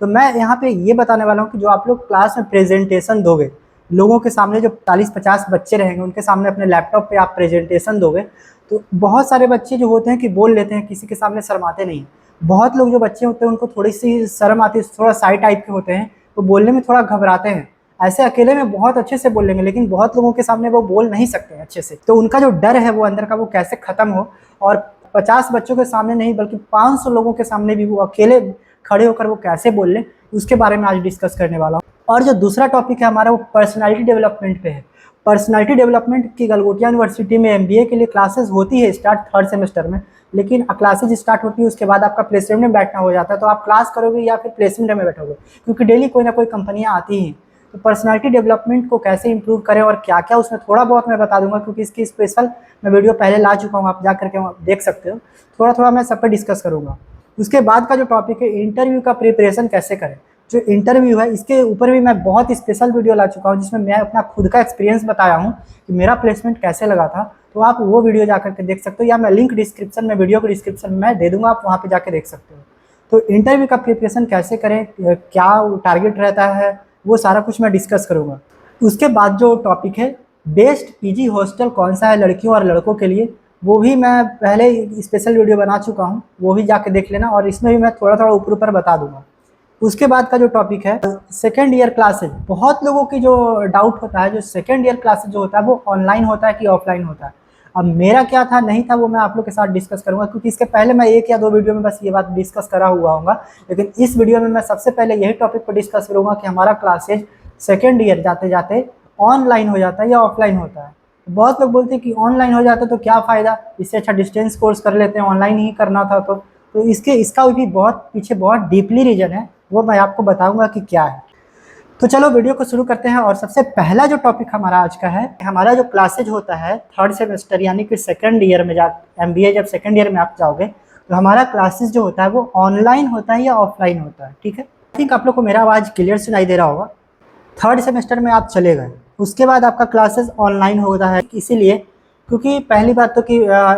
तो मैं यहाँ पे ये बताने वाला हूँ कि जो आप लोग क्लास में प्रेजेंटेशन दोगे, लोगों के सामने जो 40-50 बच्चे रहेंगे उनके सामने अपने लैपटॉप पे आप प्रेजेंटेशन दोगे, तो बहुत सारे बच्चे जो होते हैं कि बोल लेते हैं, किसी के सामने शर्माते नहीं। बहुत लोग जो बच्चे होते हैं उनको थोड़ी सी शर्म आती है, थोड़ा साई टाइप के होते हैं, तो बोलने में थोड़ा घबराते हैं। ऐसे अकेले में बहुत अच्छे से बोल लेंगे, लेकिन बहुत लोगों के सामने वो बोल नहीं सकते हैं अच्छे से। तो उनका जो डर है वो अंदर का, वो कैसे खत्म हो, और 50 बच्चों के सामने नहीं बल्कि 500 लोगों के सामने भी वो अकेले खड़े होकर वो कैसे बोल लें, उसके बारे में आज डिस्कस करने वाला हूँ। और जो दूसरा टॉपिक है हमारा, वो पर्सनालिटी डेवलपमेंट पे है। पर्सनालिटी डेवलपमेंट की गलगोटिया यूनिवर्सिटी में एमबीए के लिए क्लासेस होती है स्टार्ट 3rd सेमेस्टर में, लेकिन क्लासेज स्टार्ट होती है उसके बाद आपका प्लेसमेंट में बैठना हो जाता है। तो आप क्लास करोगे या फिर प्लेसमेंट में बैठोगे, क्योंकि डेली कोई ना कोई कंपनियां आती हैं। तो पर्सनालिटी डेवलपमेंट को कैसे इंप्रूव करें और क्या क्या उसमें, थोड़ा बहुत मैं बता दूंगा, क्योंकि इसकी स्पेशल मैं वीडियो पहले ला चुका हूँ, आप जा करके देख सकते हो। थोड़ा थोड़ा मैं सब पर डिस्कस करूँगा। उसके बाद का जो टॉपिक है, इंटरव्यू का प्रिपरेशन कैसे करें। जो इंटरव्यू है इसके ऊपर भी मैं बहुत स्पेशल वीडियो ला चुका हूँ, जिसमें मैं अपना खुद का एक्सपीरियंस बताया हूँ कि मेरा प्लेसमेंट कैसे लगा था। तो आप वो वीडियो जा करके देख सकते हो, या मैं लिंक डिस्क्रिप्शन में, वीडियो के डिस्क्रिप्शन में दे दूंगा, आप वहाँ पे जाके देख सकते हो। तो इंटरव्यू का प्रिपरेशन कैसे करें, क्या टारगेट रहता है, वो सारा कुछ मैं डिस्कस करूँगा। उसके बाद जो टॉपिक है, बेस्ट पीजी हॉस्टल कौन सा है लड़कियों और लड़कों के लिए, वो भी मैं पहले स्पेशल वीडियो बना चुका हूँ, वो भी जाके देख लेना, और इसमें भी मैं थोड़ा थोड़ा ऊपर ऊपर बता दूंगा। उसके बाद का जो टॉपिक है, सेकेंड ईयर क्लासेज। बहुत लोगों की जो डाउट होता है, जो सेकेंड ईयर क्लासेज जो होता है वो ऑनलाइन होता है कि ऑफलाइन होता है। अब मेरा क्या था, नहीं था, वो मैं आप लोग के साथ डिस्कस करूंगा, क्योंकि इसके पहले मैं 1 या 2 वीडियो में बस ये बात डिस्कस करा हुआ हूँ। लेकिन इस वीडियो में मैं सबसे पहले यही टॉपिक पर डिस्कस करूंगा कि हमारा क्लासेज सेकेंड ईयर जाते जाते ऑनलाइन हो जाता है या ऑफलाइन होता है। बहुत लोग बोलते हैं कि ऑनलाइन हो जाता है तो क्या फ़ायदा, इससे अच्छा डिस्टेंस कोर्स कर लेते हैं, ऑनलाइन ही करना था। तो इसका भी बहुत पीछे बहुत डीपली रीजन है, वो मैं आपको बताऊंगा कि क्या है। तो चलो वीडियो को शुरू करते हैं। और सबसे पहला जो टॉपिक हमारा आज का है, हमारा जो क्लासेज होता है 3rd सेमेस्टर यानी कि सेकेंड ईयर में, जा एमबीए जब सेकेंड ईयर में आप जाओगे, तो हमारा क्लासेज जो होता है वो ऑनलाइन होता है या ऑफलाइन होता है। ठीक है, आई थिंक आप लोग को मेरा आवाज़ क्लियर सुनाई दे रहा होगा। 3rd सेमेस्टर में आप चले गए, उसके बाद आपका क्लासेस ऑनलाइन होता है, इसीलिए क्योंकि पहली बात तो कि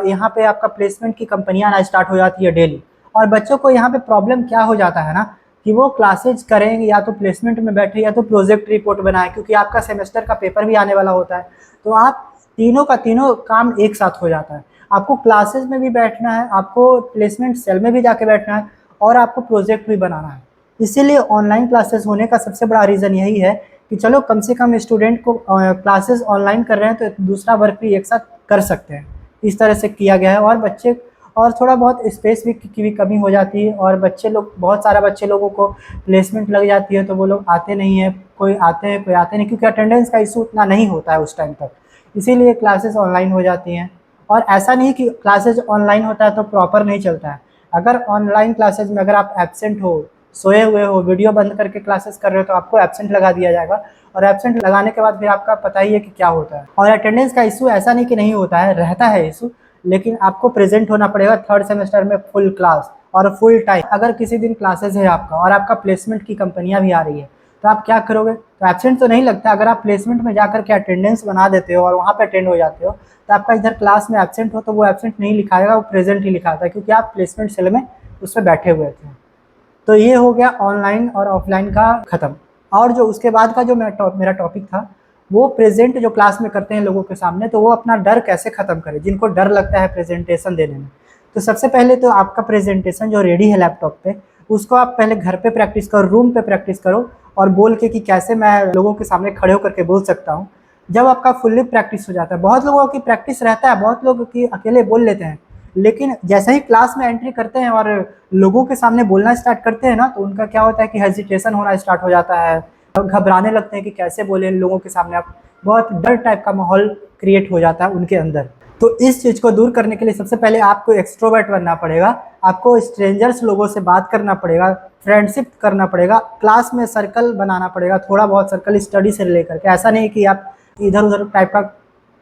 यहाँ पे आपका प्लेसमेंट की कंपनियां आना स्टार्ट हो जाती है डेली। और बच्चों को यहाँ पे प्रॉब्लम क्या हो जाता है ना, कि वो क्लासेज करेंगे या तो प्लेसमेंट में बैठे या तो प्रोजेक्ट रिपोर्ट बनाए, क्योंकि आपका सेमेस्टर का पेपर भी आने वाला होता है। तो आप तीनों का तीनों काम एक साथ हो जाता है। आपको क्लासेज में भी बैठना है, आपको प्लेसमेंट सेल में भी जाके बैठना है, और आपको प्रोजेक्ट भी बनाना है। इसीलिए ऑनलाइन क्लासेस होने का सबसे बड़ा रीज़न यही है कि चलो कम से कम स्टूडेंट को क्लासेस ऑनलाइन कर रहे हैं तो दूसरा वर्क भी एक साथ कर सकते हैं। इस तरह से किया गया है। और बच्चे, और थोड़ा बहुत स्पेस भी की भी कमी हो जाती है, और बच्चे लोग, बहुत सारा बच्चे लोगों को प्लेसमेंट लग जाती है तो वो लोग आते नहीं हैं, कोई आते हैं कोई आते नहीं, क्योंकि अटेंडेंस का इशू उतना नहीं होता है उस टाइम तक, इसीलिए क्लासेस ऑनलाइन हो जाती हैं। और ऐसा नहीं कि क्लासेज ऑनलाइन होता है तो प्रॉपर नहीं चलता है। अगर ऑनलाइन क्लासेज में अगर आप एब्सेंट हो, सोए हुए हो, वीडियो बंद करके क्लासेस कर रहे हो, तो आपको एब्सेंट लगा दिया जाएगा। और एब्सेंट लगाने के बाद फिर आपका पता ही है कि क्या होता है। और अटेंडेंस का इशू ऐसा नहीं कि नहीं होता है, रहता है इशू, लेकिन आपको प्रेजेंट होना पड़ेगा 3rd सेमेस्टर में फुल क्लास और फुल टाइम। अगर किसी दिन क्लासेस है आपका और आपका प्लेसमेंट की कंपनियां भी आ रही है, तो आप क्या करोगे, तो एब्सेंट तो नहीं लगता। अगर आप प्लेसमेंट में जाकर के अटेंडेंस बना देते हो और वहाँ पे अटेंड हो जाते हो, तो आपका इधर क्लास में एब्सेंट हो तो वो एब्सेंट नहीं लिखाएगा, वो प्रेजेंट ही लिखाता है, क्योंकि आप प्लेसमेंट सेल में उस पर बैठे हुए थे। तो ये हो गया ऑनलाइन और ऑफलाइन का ख़त्म। और जो उसके बाद का जो मेरा टॉपिक था, वो प्रेजेंट जो क्लास में करते हैं लोगों के सामने, तो वो अपना डर कैसे ख़त्म करें, जिनको डर लगता है प्रेजेंटेशन देने में। तो सबसे पहले तो आपका प्रेजेंटेशन जो रेडी है लैपटॉप पे, उसको आप पहले घर पे प्रैक्टिस करो, रूम पे प्रैक्टिस करो, और बोल के कि कैसे मैं लोगों के सामने खड़े होकर के बोल सकता हूँ। जब आपका फुल्ली प्रैक्टिस हो जाता है, बहुत लोगों की प्रैक्टिस रहता है, बहुत लोग की अकेले बोल लेते हैं, लेकिन जैसे ही क्लास में एंट्री करते हैं और लोगों के सामने बोलना स्टार्ट करते हैं ना, तो उनका क्या होता है कि हेजिटेशन होना स्टार्ट हो जाता है, घबराने लगते हैं कि कैसे बोले लोगों के सामने। आप बहुत डर टाइप का माहौल क्रिएट हो जाता है उनके अंदर। तो इस चीज़ को दूर करने के लिए सबसे पहले आपको एक्सट्रोवर्ट बनना पड़ेगा, आपको स्ट्रेंजर्स लोगों से बात करना पड़ेगा, फ्रेंडशिप करना पड़ेगा, क्लास में सर्कल बनाना पड़ेगा, थोड़ा बहुत सर्कल स्टडी से लेकर के। ऐसा नहीं कि आप इधर उधर टाइप का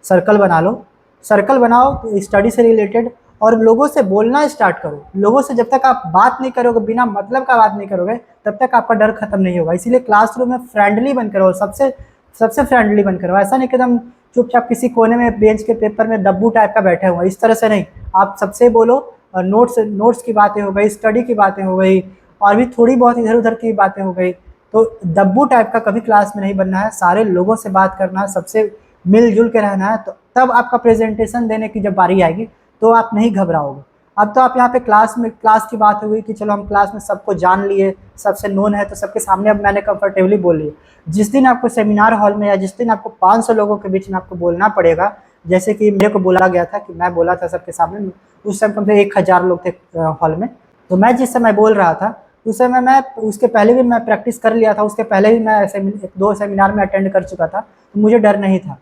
सर्कल बना लो, सर्कल बनाओ तो स्टडी से रिलेटेड, और लोगों से बोलना स्टार्ट करो। लोगों से जब तक आप बात नहीं करोगे, बिना मतलब का बात नहीं करोगे, तब तक आपका डर खत्म नहीं होगा। इसीलिए क्लासरूम में फ्रेंडली बन करो, सबसे सबसे फ्रेंडली बन करो। ऐसा नहीं कि एकदम चुपचाप किसी कोने में बेंच के पेपर में दब्बू टाइप का बैठे हुए, इस तरह से नहीं। आप सबसे बोलो, और नोट्स की बातें हो गई, स्टडी की बातें हो गई, और भी थोड़ी बहुत इधर उधर की बातें हो गई। तो दब्बू टाइप का कभी क्लास में नहीं बनना है, सारे लोगों से बात करना है, सबसे मिलजुल के रहना है। तो तब आपका प्रेजेंटेशन देने की जब बारी आएगी तो आप नहीं घबराओगे। अब तो आप यहाँ पे क्लास की बात हो गई कि चलो हम क्लास में सबको जान लिए, सबसे नोन है, तो सबके सामने अब मैंने कंफर्टेबली बोल लिया। जिस दिन आपको सेमिनार हॉल में या जिस दिन आपको 500 लोगों के बीच में आपको बोलना पड़ेगा, जैसे कि मेरे को बोला गया था कि मैं बोला था सबके सामने, उस टाइम कम से 1000 लोग थे हॉल में। तो मैं जिस समय बोल रहा था उस समय मैं उसके पहले भी मैं प्रैक्टिस कर लिया था, उसके पहले भी मैं 2 सेमिनार में अटेंड कर चुका था, तो मुझे डर नहीं था।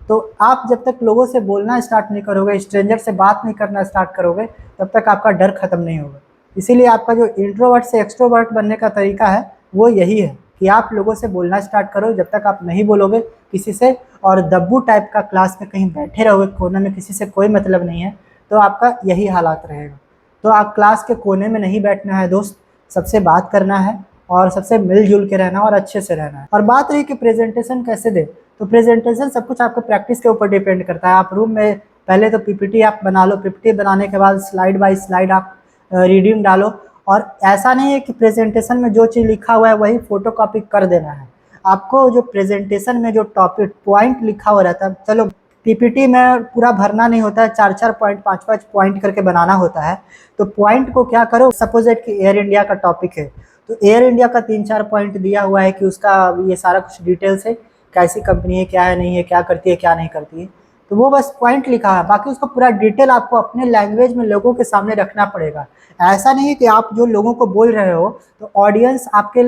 तो आप जब तक लोगों से बोलना स्टार्ट नहीं करोगे, स्ट्रेंजर से बात नहीं करना स्टार्ट करोगे, तब तक आपका डर खत्म नहीं होगा। इसीलिए आपका जो इंट्रोवर्ट से एक्सट्रोवर्ट बनने का तरीका है वो यही है कि आप लोगों से बोलना स्टार्ट करो। जब तक आप नहीं बोलोगे किसी से और दब्बू टाइप का क्लास में कहीं बैठे रहोगे कोने में, किसी से कोई मतलब नहीं है, तो आपका यही हालात रहेगा। तो आप क्लास के कोने में नहीं बैठना है दोस्त, सबसे बात करना है और सबसे मिलजुल के रहना और अच्छे से रहना है। और बात रही कि प्रेजेंटेशन कैसे दे, तो प्रेजेंटेशन सब कुछ आपको प्रैक्टिस के ऊपर डिपेंड करता है। आप रूम में पहले तो पीपीटी आप बना लो, पीपीटी बनाने के बाद स्लाइड बाय स्लाइड आप रीडिंग डालो। और ऐसा नहीं है कि प्रेजेंटेशन में जो चीज़ लिखा हुआ है वही फोटो कॉपी कर देना है। आपको जो प्रेजेंटेशन में जो टॉपिक पॉइंट लिखा हुआ रहता है, चलो पीपीटी में पूरा भरना नहीं होता है, 4-4 पॉइंट 5-5 पॉइंट करके बनाना होता है। तो पॉइंट को क्या करो, सपोज एट कि एयर इंडिया का टॉपिक है, तो एयर इंडिया का 3-4 पॉइंट दिया हुआ है कि उसका ये सारा कुछ डिटेल्स है, कैसी कंपनी है, क्या है, नहीं है, क्या करती है, क्या नहीं करती है। तो वो बस पॉइंट लिखा है, बाकी उसका पूरा डिटेल आपको अपने लैंग्वेज में लोगों के सामने रखना पड़ेगा। ऐसा नहीं है कि आप जो लोगों को बोल रहे हो तो ऑडियंस आपके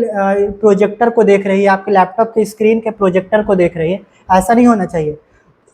प्रोजेक्टर को देख रही है, आपके लैपटॉप के स्क्रीन के प्रोजेक्टर को देख रही है, ऐसा नहीं होना चाहिए।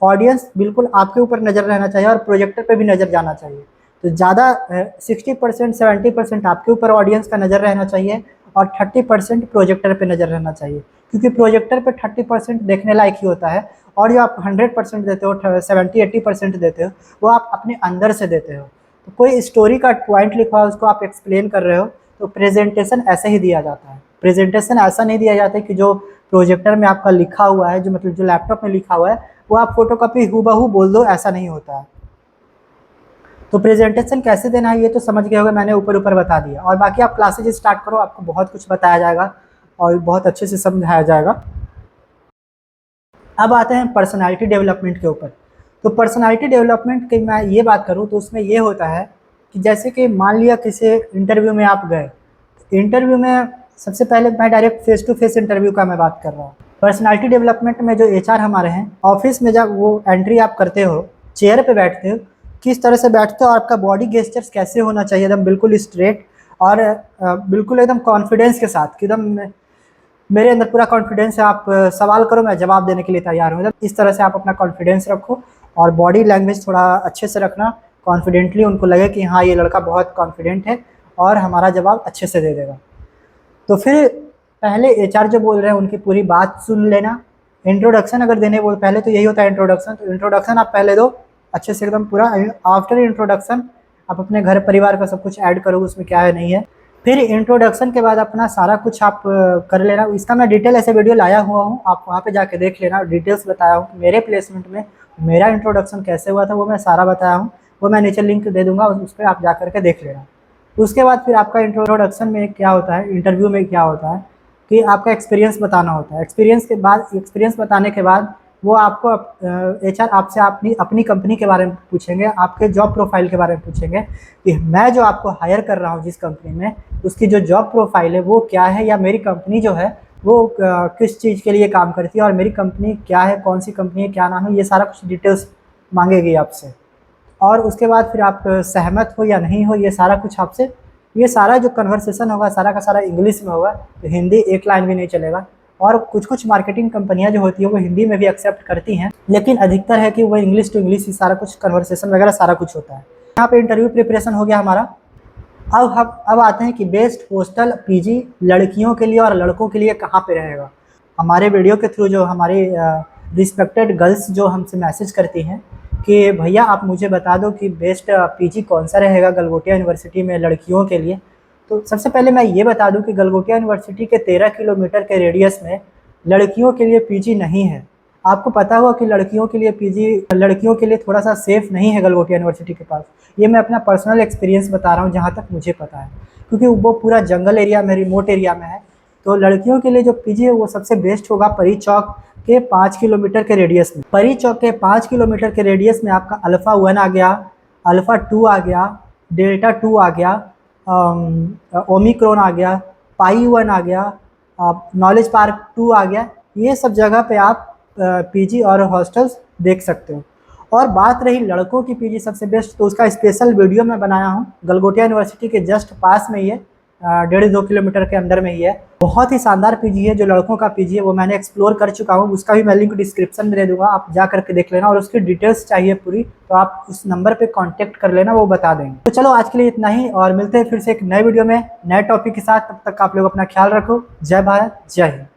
ऑडियंस बिल्कुल आपके ऊपर नज़र रहना चाहिए और प्रोजेक्टर पे भी नज़र जाना चाहिए। तो ज़्यादा 60% 70% आपके ऊपर ऑडियंस का नज़र रहना चाहिए और 30% प्रोजेक्टर पे नज़र रहना चाहिए, क्योंकि प्रोजेक्टर पे 30% देखने लायक ही होता है और जो आप 100% देते हो, 70-80% देते हो, वो आप अपने अंदर से देते हो। तो कोई स्टोरी का पॉइंट लिखा है उसको आप एक्सप्लेन कर रहे हो, तो प्रेजेंटेशन ऐसे ही दिया जाता है। प्रेजेंटेशन ऐसा नहीं दिया जाता है कि जो प्रोजेक्टर में आपका लिखा हुआ है, जो मतलब जो लैपटॉप में लिखा हुआ है वो आप फोटोकॉपी हूबहू बोल दो, ऐसा नहीं होता है। तो प्रेजेंटेशन कैसे देना है ये तो समझ गए होंगे, मैंने ऊपर ऊपर बता दिया। और बाकी आप क्लासेज स्टार्ट करो, आपको बहुत कुछ बताया जाएगा और बहुत अच्छे से समझाया जाएगा। अब आते हैं पर्सनालिटी डेवलपमेंट के ऊपर। तो पर्सनालिटी डेवलपमेंट की मैं ये बात करूँ तो उसमें ये होता है कि जैसे कि मान लिया किसी इंटरव्यू में आप गए, इंटरव्यू में सबसे पहले मैं direct face to face interview का मैं बात कर रहा हूँ। पर्सनालिटी डेवलपमेंट में जो एचआर हमारे हैं, ऑफिस में जब वो एंट्री आप करते हो, चेयर पे बैठते हो, किस तरह से बैठते हो और आपका बॉडी गेस्चर्स कैसे होना चाहिए, एकदम बिल्कुल स्ट्रेट और बिल्कुल एकदम कॉन्फिडेंस के साथ कि एकदम मेरे अंदर पूरा कॉन्फिडेंस है, आप सवाल करो मैं जवाब देने के लिए तैयार हूँ। इस तरह से आप अपना कॉन्फिडेंस रखो और बॉडी लैंग्वेज थोड़ा अच्छे से रखना, कॉन्फिडेंटली उनको लगे कि हाँ ये लड़का बहुत कॉन्फिडेंट है और हमारा जवाब अच्छे से दे देगा। तो फिर पहले एचआर जो बोल रहे हैं उनकी पूरी बात सुन लेना। इंट्रोडक्शन अगर देने बोल, पहले तो यही होता है इंट्रोडक्शन, तो इंट्रोडक्शन आप पहले दो अच्छे से एकदम पूरा। आफ्टर इंट्रोडक्शन आप अपने घर परिवार का सब कुछ ऐड करोगे उसमें क्या है नहीं है। फिर इंट्रोडक्शन के बाद अपना सारा कुछ आप कर लेना। इसका मैं डिटेल ऐसे वीडियो लाया हुआ हूँ, आप वहाँ पे जाके देख लेना। डिटेल्स बताया हूँ कि मेरे प्लेसमेंट में मेरा इंट्रोडक्शन कैसे हुआ था, वो मैं सारा बताया हूँ, वो मैं नीचे लिंक दे दूँगा, उस पर आप जा करके देख लेना। उसके बाद फिर आपका इंट्रोडक्शन में क्या होता है, इंटरव्यू में क्या होता है कि आपका एक्सपीरियंस बताना होता है। एक्सपीरियंस बताने के बाद वो आपको एचआर आपसे अपनी कंपनी के बारे में पूछेंगे, आपके जॉब प्रोफाइल के बारे में पूछेंगे कि मैं जो आपको हायर कर रहा हूँ जिस कंपनी में, उसकी जो जॉब प्रोफाइल है वो क्या है, या मेरी कंपनी जो है वो किस चीज़ के लिए काम करती है और मेरी कंपनी क्या है, कौन सी कंपनी है, क्या नाम है, ये सारा कुछ डिटेल्स मांगेगी आपसे। और उसके बाद फिर आप सहमत हो या नहीं हो, ये सारा कुछ आपसे, ये सारा जो कन्वर्सेशन होगा सारा का सारा इंग्लिश में होगा, तो हिंदी एक लाइन भी नहीं चलेगा। और कुछ कुछ मार्केटिंग कंपनियां जो होती है वो हिंदी में भी एक्सेप्ट करती हैं, लेकिन अधिकतर है कि वो इंग्लिश टू इंग्लिश ही सारा कुछ कन्वर्सेशन वगैरह सारा कुछ होता है। यहाँ पे इंटरव्यू प्रिपरेशन हो गया हमारा। अब आते हैं कि बेस्ट हॉस्टल पीजी लड़कियों के लिए और लड़कों के लिए कहाँ पे रहेगा। हमारे वीडियो के थ्रू जो हमारी रिस्पेक्टेड गर्ल्स जो हमसे मैसेज करती हैं कि भैया आप मुझे बता दो कि बेस्ट पीजी कौन सा रहेगा गलगोटिया यूनिवर्सिटी में लड़कियों के लिए। तो सबसे पहले मैं ये बता दूं कि गलगोटिया यूनिवर्सिटी के 13 किलोमीटर के रेडियस में लड़कियों के लिए पीजी नहीं है। आपको पता होगा कि लड़कियों के लिए पीजी लड़कियों के लिए थोड़ा सा सेफ नहीं है गलगोटिया यूनिवर्सिटी के पास। ये मैं अपना पर्सनल एक्सपीरियंस बता रहा हूँ जहाँ तक मुझे पता है। क्योंकि वो पूरा जंगल एरिया में, रिमोट एरिया में है। तो लड़कियों के लिए जो पीजी है वो सबसे बेस्ट होगा परी चौक के 5 किलोमीटर के रेडियस में। परी चौक के 5 किलोमीटर के रेडियस में आपका अल्फ़ा 1 आ गया, अल्फ़ा 2 आ गया, डेल्टा 2 आ गया, ओमिक्रॉन आ गया, पाई 1 आ गया, नॉलेज पार्क 2 आ गया। ये सब जगह पे आप पीजी और हॉस्टल्स देख सकते हो। और बात रही लड़कों की पीजी सबसे बेस्ट, तो उसका स्पेशल वीडियो मैं बनाया हूँ। गलगोटिया यूनिवर्सिटी के जस्ट पास में ही है, 1.5-2 किलोमीटर के अंदर में ही है। बहुत ही शानदार पीजी है, जो लड़कों का पीजी है वो मैंने एक्सप्लोर कर चुका हूँ। उसका भी मैं लिंक डिस्क्रिप्शन में दे दूंगा, आप जा करके देख लेना। और उसकी डिटेल्स चाहिए पूरी तो आप उस नंबर पे कांटेक्ट कर लेना, वो बता देंगे। तो चलो आज के लिए इतना ही, और मिलते हैं फिर से एक नए वीडियो में नए टॉपिक के साथ। तब तक आप लोग अपना ख्याल रखो। जय भारत, जय हिंद।